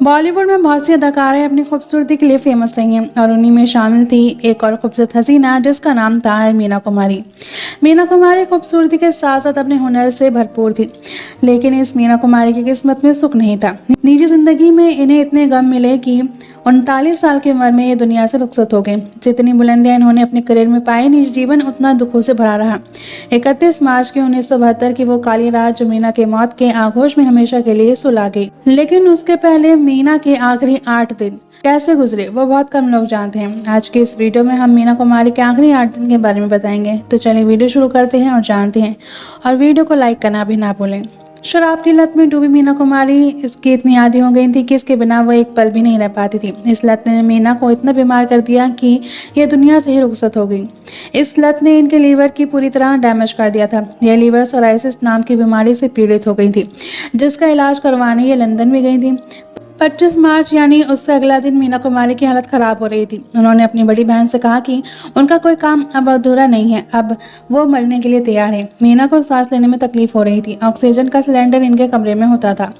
बॉलीवुड में बहुत सी अदाकाराएं अपनी खूबसूरती के लिए फेमस रही हैं और उन्हीं में शामिल थी एक और खूबसूरत हसीना जिसका नाम था मीना कुमारी। मीना कुमारी खूबसूरती के साथ साथ अपने हुनर से भरपूर थी, लेकिन इस मीना कुमारी की किस्मत में सुख नहीं था। निजी जिंदगी में इन्हें इतने गम मिले कि 39 साल की उम्र में ये दुनिया से रुखसत हो गए। जितनी बुलंदियां इन्होंने अपने करियर में पाई, निजी जीवन उतना दुखों से भरा रहा। 31 मार्च की 1972 की वो काली रात जो मीना के मौत के आगोश में हमेशा के लिए सुला गई। लेकिन उसके पहले मीना के आखिरी 8 दिन कैसे गुजरे वो बहुत कम लोग जानते हैं। आज के इस वीडियो में हम मीना कुमारी के आखिरी 8 दिन के बारे में बताएंगे। तो चलिए वीडियो शुरू करते हैं और जानते हैं, और वीडियो को लाइक करना भी ना भूलें। शराब की लत में डूबी मीना कुमारी इसकी इतनी आदी हो गई थी कि इसके बिना वो एक पल भी नहीं रह पाती थी। इस लत ने मीना को इतना बीमार कर दिया कि यह दुनिया से ही रुखसत हो गई। इस लत ने इनके लीवर की पूरी तरह डैमेज कर दिया था। यह लीवर सोराइसिस नाम की बीमारी से पीड़ित हो गई थी, जिसका इलाज करवाने ये लंदन भी गई थी। 25 मार्च यानी उससे अगला दिन मीना कुमारी की हालत खराब हो रही थी। उन्होंने अपनी बड़ी बहन से कहा कि उनका कोई काम अब अधूरा नहीं है, अब वो मरने के लिए तैयार है। मीना को सांस लेने में तकलीफ हो रही थी। ऑक्सीजन का सिलेंडर इनके कमरे में होता था।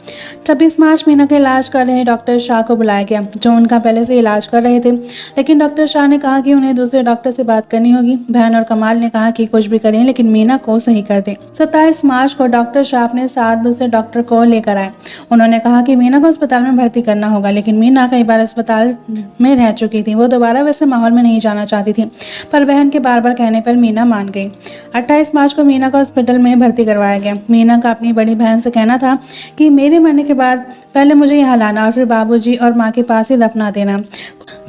26 मार्च मीना का इलाज कर रहे डॉक्टर शाह को बुलाया गया, जो उनका पहले से इलाज कर रहे थे। लेकिन डॉक्टर शाह ने कहा कि उन्हें दूसरे डॉक्टर से बात करनी होगी। बहन और कमाल ने कहा कि कुछ भी करें लेकिन मीना को सही कर दें। 27 मार्च को डॉक्टर शाह अपने साथ दूसरे डॉक्टर को लेकर आए। उन्होंने कहा कि मीना को अस्पताल में भर्ती करना होगा, लेकिन मीना कई बार अस्पताल में रह चुकी थी। वो दोबारा वैसे माहौल में नहीं जाना चाहती थी, पर बहन के बार बार कहने पर मीना मान गई। 28 मार्च को मीना को हॉस्पिटल में भर्ती करवाया गया। मीना का अपनी बड़ी बहन से कहना था कि मेरे मरने के बाद पहले मुझे यहाँ लाना और फिर बाबूजी और माँ के पास ही दफना देना।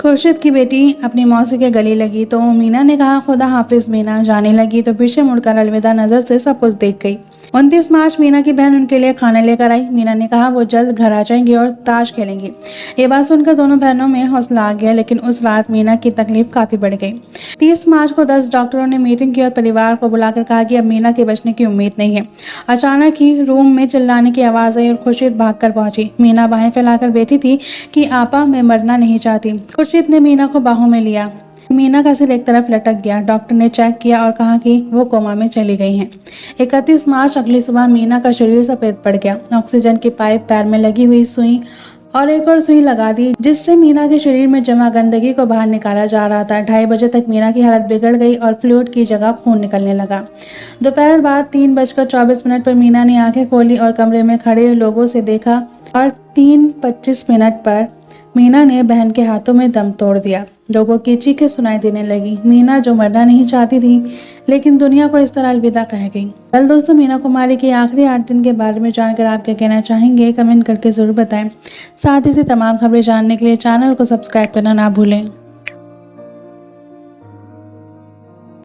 खुर्शीद की बेटी अपनी मौसी के गले लगी तो मीना ने कहा, खुदा हाफिज मीना। जाने लगी तो पीछे मुड़कर अलविदा नजर से सब कुछ देख गई। 29 मार्च मीना की बहन उनके लिए खाना लेकर आई। मीना ने कहा वो जल्द घर आ जाएंगी और ताश खेलेंगी। ये बात सुनकर दोनों बहनों में हौसला आ गया, लेकिन उस रात मीना की तकलीफ काफी बढ़ गई। 30 मार्च को 10 डॉक्टरों ने मीटिंग की और परिवार को बुलाकर कहा कि अब मीना के बचने की उम्मीद नहीं है। अचानक ही रूम में चिल्लाने की आवाज आई और खुर्शीद भागकर पहुंची। मीना बाहें फैलाकर बैठी थी कि आपा मैं मरना नहीं चाहती। खुर्शीद ने मीना को बाहों में लिया। मीना का सिर एक तरफ लटक गया। डॉक्टर ने चेक किया और कहा कि वो कोमा में चली गई हैं। 31 मार्च अगली सुबह मीना का शरीर सफेद पड़ गया। ऑक्सीजन की पाइप, पैर में लगी हुई सुई और एक और सुई लगा दी, जिससे मीना के शरीर में जमा गंदगी को बाहर निकाला जा रहा था। 2:30 बजे तक मीना की हालत बिगड़ गई और फ्लूइड की जगह खून निकलने लगा। दोपहर बाद 3:24 पर मीना ने आंखें खोली और कमरे में खड़े लोगों से देखा और 3:25 पर मीना ने बहन के हाथों में दम तोड़ दिया। लोगों की चीखें सुनाई देने लगी। मीना जो मरना नहीं चाहती थी, लेकिन दुनिया को इस तरह अलविदा कह गई। कल दोस्तों, मीना कुमारी के आखिरी 8 दिन के बारे में जानकर आप क्या कहना चाहेंगे, कमेंट करके जरूर बताएं। साथ ही से तमाम खबरें जानने के लिए चैनल को सब्सक्राइब करना ना भूलें।